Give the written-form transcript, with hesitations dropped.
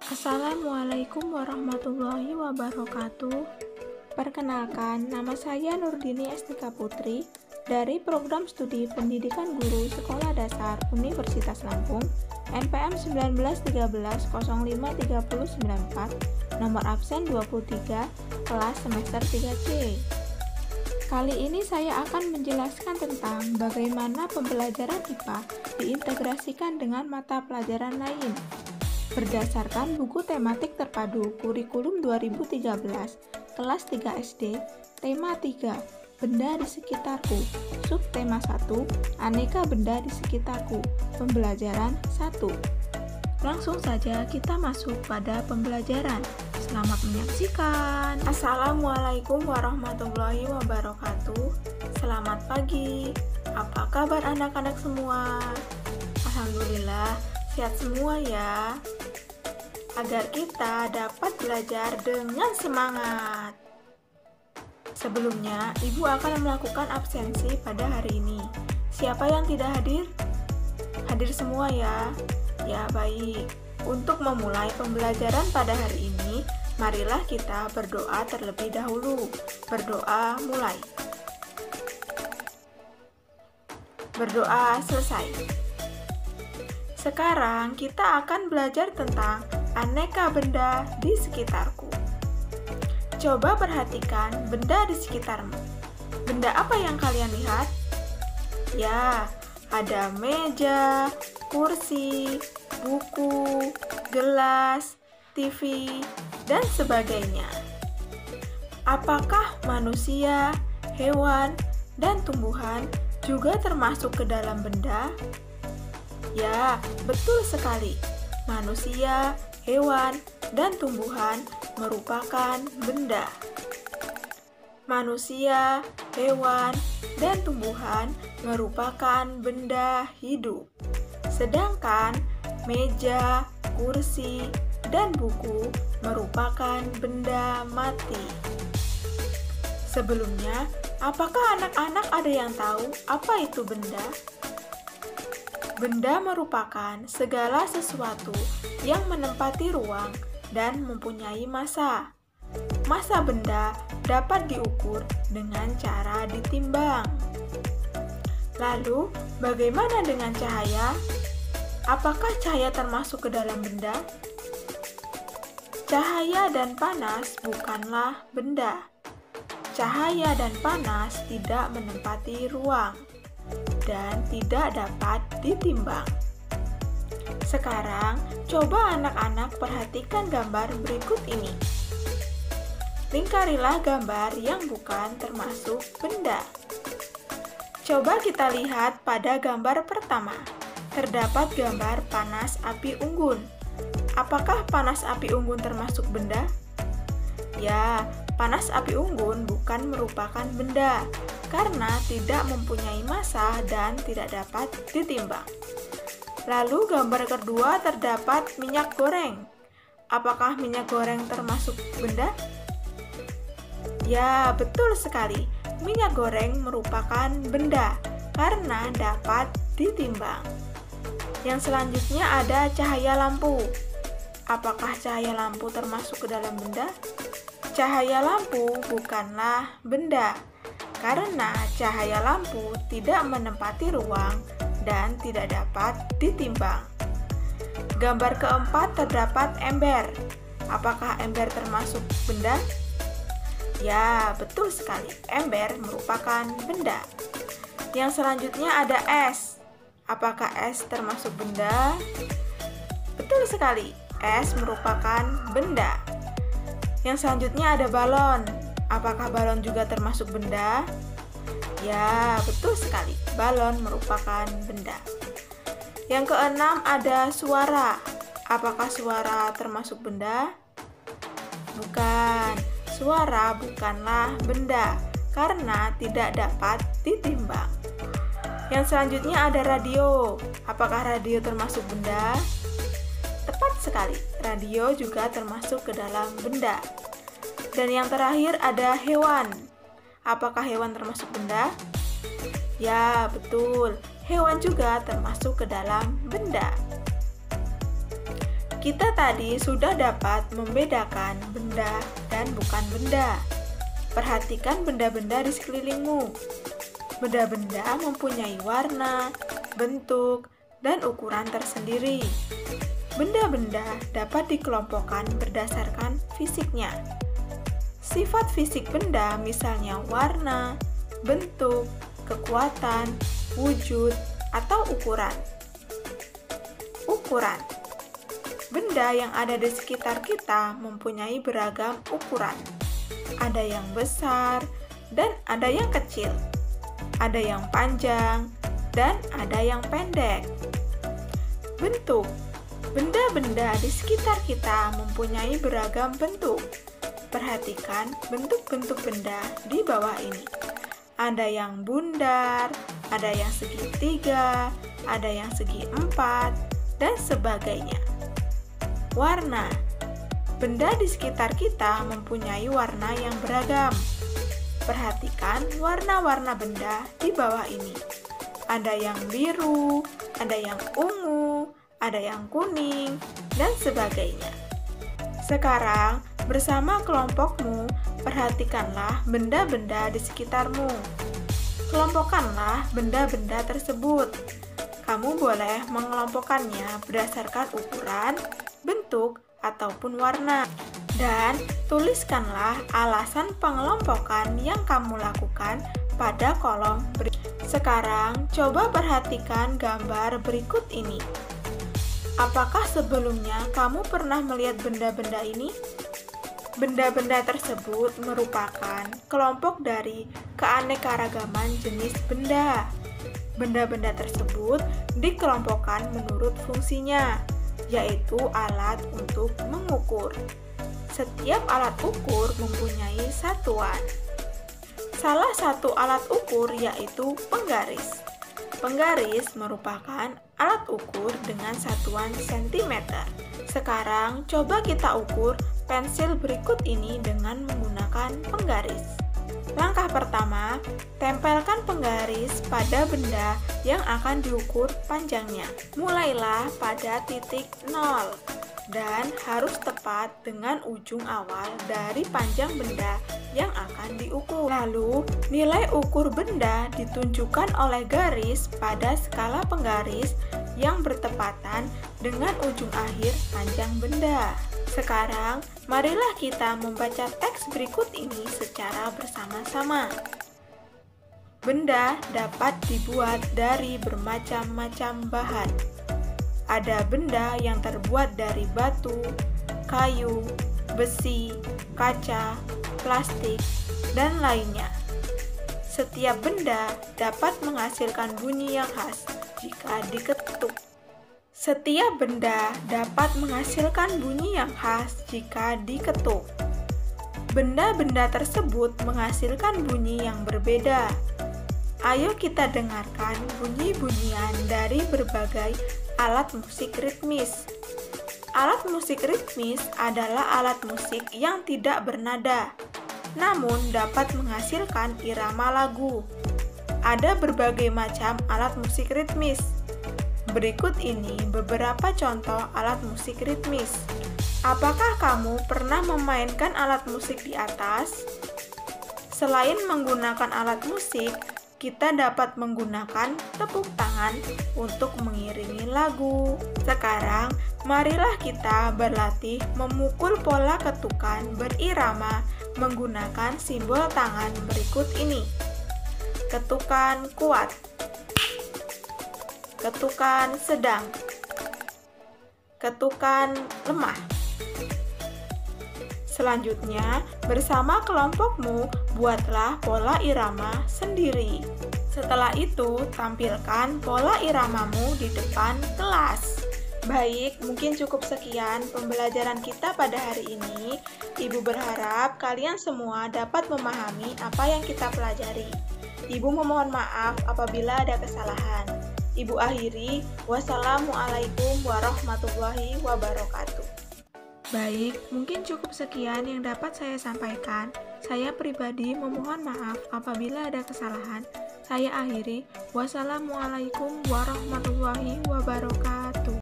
Assalamualaikum warahmatullahi wabarakatuh. Perkenalkan, nama saya Nurdini Estika Putri dari Program Studi Pendidikan Guru Sekolah Dasar Universitas Lampung NPM 1913-053094, nomor absen 23, kelas semester 3C. Kali ini saya akan menjelaskan tentang bagaimana pembelajaran IPA diintegrasikan dengan mata pelajaran lain. Berdasarkan buku tematik terpadu kurikulum 2013, kelas 3 SD, tema 3, benda di sekitarku, subtema 1, aneka benda di sekitarku, pembelajaran 1. Langsung saja kita masuk pada pembelajaran. Selamat menyaksikan. Assalamualaikum warahmatullahi wabarakatuh. Selamat pagi. Apa kabar anak-anak semua? Alhamdulillah, sehat semua ya. Agar kita dapat belajar dengan semangat. Sebelumnya, Ibu akan melakukan absensi pada hari ini. Siapa yang tidak hadir? Hadir semua ya? Ya, baik. Untuk memulai pembelajaran pada hari ini, marilah kita berdoa terlebih dahulu. Berdoa mulai. Berdoa selesai. Sekarang kita akan belajar tentang aneka benda di sekitarku. Coba perhatikan benda di sekitarmu. Benda apa yang kalian lihat? Ya, ada meja, kursi, buku, gelas, TV, dan sebagainya. Apakah manusia, hewan, dan tumbuhan juga termasuk ke dalam benda? Ya, betul sekali. Manusia, hewan, dan tumbuhan merupakan benda. Manusia, hewan, dan tumbuhan merupakan benda hidup. Sedangkan meja, kursi, dan buku merupakan benda mati. Sebelumnya, apakah anak-anak ada yang tahu apa itu benda? Benda merupakan segala sesuatu yang menempati ruang dan mempunyai massa. Massa benda dapat diukur dengan cara ditimbang. Lalu, bagaimana dengan cahaya? Apakah cahaya termasuk ke dalam benda? Cahaya dan panas bukanlah benda. Cahaya dan panas tidak menempati ruang dan tidak dapat ditimbang. Sekarang, coba anak-anak perhatikan gambar berikut ini. Lingkarilah gambar yang bukan termasuk benda. Coba kita lihat pada gambar pertama. Terdapat gambar panas api unggun. Apakah panas api unggun termasuk benda? Ya, panas api unggun bukan merupakan benda karena tidak mempunyai massa dan tidak dapat ditimbang. Lalu gambar kedua terdapat minyak goreng. Apakah minyak goreng termasuk benda? Ya, betul sekali. Minyak goreng merupakan benda karena dapat ditimbang. Yang selanjutnya ada cahaya lampu. Apakah cahaya lampu termasuk ke dalam benda? Cahaya lampu bukanlah benda karena cahaya lampu tidak menempati ruang dan tidak dapat ditimbang. Gambar keempat terdapat ember. Apakah ember termasuk benda? Ya, betul sekali. Ember merupakan benda. Yang selanjutnya ada es. Apakah es termasuk benda? Betul sekali. Es merupakan benda. Yang selanjutnya ada balon. Apakah balon juga termasuk benda? Ya, betul sekali. Balon merupakan benda. Yang keenam ada suara. Apakah suara termasuk benda? Bukan. Suara bukanlah benda karena tidak dapat ditimbang. Yang selanjutnya ada radio. Apakah radio termasuk benda? Tepat sekali. Radio juga termasuk ke dalam benda. Dan yang terakhir ada hewan. Apakah hewan termasuk benda? Ya, betul. Hewan juga termasuk ke dalam benda. Kita tadi sudah dapat membedakan benda dan bukan benda. Perhatikan benda-benda di sekelilingmu. Benda-benda mempunyai warna, bentuk, dan ukuran tersendiri. Benda-benda dapat dikelompokkan berdasarkan fisiknya. Sifat fisik benda misalnya warna, bentuk, kekuatan, wujud, atau ukuran. Ukuran. Benda yang ada di sekitar kita mempunyai beragam ukuran. Ada yang besar dan ada yang kecil. Ada yang panjang dan ada yang pendek. Bentuk. Benda-benda di sekitar kita mempunyai beragam bentuk. Perhatikan bentuk-bentuk benda di bawah ini. Ada yang bundar, ada yang segitiga, ada yang segi empat, dan sebagainya. Warna. Benda di sekitar kita mempunyai warna yang beragam. Perhatikan warna-warna benda di bawah ini. Ada yang biru, ada yang ungu, ada yang kuning, dan sebagainya. Sekarang, bersama kelompokmu, perhatikanlah benda-benda di sekitarmu. Kelompokkanlah benda-benda tersebut. Kamu boleh mengelompokkannya berdasarkan ukuran, bentuk, ataupun warna. Dan tuliskanlah alasan pengelompokan yang kamu lakukan pada kolom berikut. Sekarang, coba perhatikan gambar berikut ini. Apakah sebelumnya kamu pernah melihat benda-benda ini? Benda-benda tersebut merupakan kelompok dari keanekaragaman jenis benda. Benda-benda tersebut dikelompokkan menurut fungsinya, yaitu alat untuk mengukur. Setiap alat ukur mempunyai satuan. Salah satu alat ukur yaitu penggaris. Penggaris merupakan alat ukur dengan satuan cm. Sekarang coba kita ukur pensil berikut ini dengan menggunakan penggaris. Langkah pertama, tempelkan penggaris pada benda yang akan diukur panjangnya. Mulailah pada titik 0 dan harus tepat dengan ujung awal dari panjang benda yang akan diukur. Lalu, nilai ukur benda ditunjukkan oleh garis pada skala penggaris yang bertepatan dengan ujung akhir panjang benda. Sekarang, marilah kita membaca teks berikut ini secara bersama-sama. Benda dapat dibuat dari bermacam-macam bahan. Ada benda yang terbuat dari batu, kayu, besi, kaca, plastik, dan lainnya. Setiap benda dapat menghasilkan bunyi yang khas jika diketuk. Setiap benda dapat menghasilkan bunyi yang khas jika diketuk. Benda-benda tersebut menghasilkan bunyi yang berbeda. Ayo kita dengarkan bunyi-bunyian dari berbagai alat musik ritmis. Alat musik ritmis adalah alat musik yang tidak bernada, namun dapat menghasilkan irama lagu. Ada berbagai macam alat musik ritmis. Berikut ini beberapa contoh alat musik ritmis. Apakah kamu pernah memainkan alat musik di atas? Selain menggunakan alat musik, kita dapat menggunakan tepuk tangan untuk mengiringi lagu. Sekarang, marilah kita berlatih memukul pola ketukan berirama menggunakan simbol tangan berikut ini. Ketukan kuat, ketukan sedang, ketukan lemah. Selanjutnya, bersama kelompokmu, buatlah pola irama sendiri. Setelah itu, tampilkan pola iramamu di depan kelas. Baik, mungkin cukup sekian pembelajaran kita pada hari ini. Ibu berharap kalian semua dapat memahami apa yang kita pelajari. Ibu memohon maaf apabila ada kesalahan. Ibu akhiri, wassalamualaikum warahmatullahi wabarakatuh. Baik, mungkin cukup sekian yang dapat saya sampaikan. Saya pribadi memohon maaf apabila ada kesalahan. Saya akhiri, wassalamualaikum warahmatullahi wabarakatuh.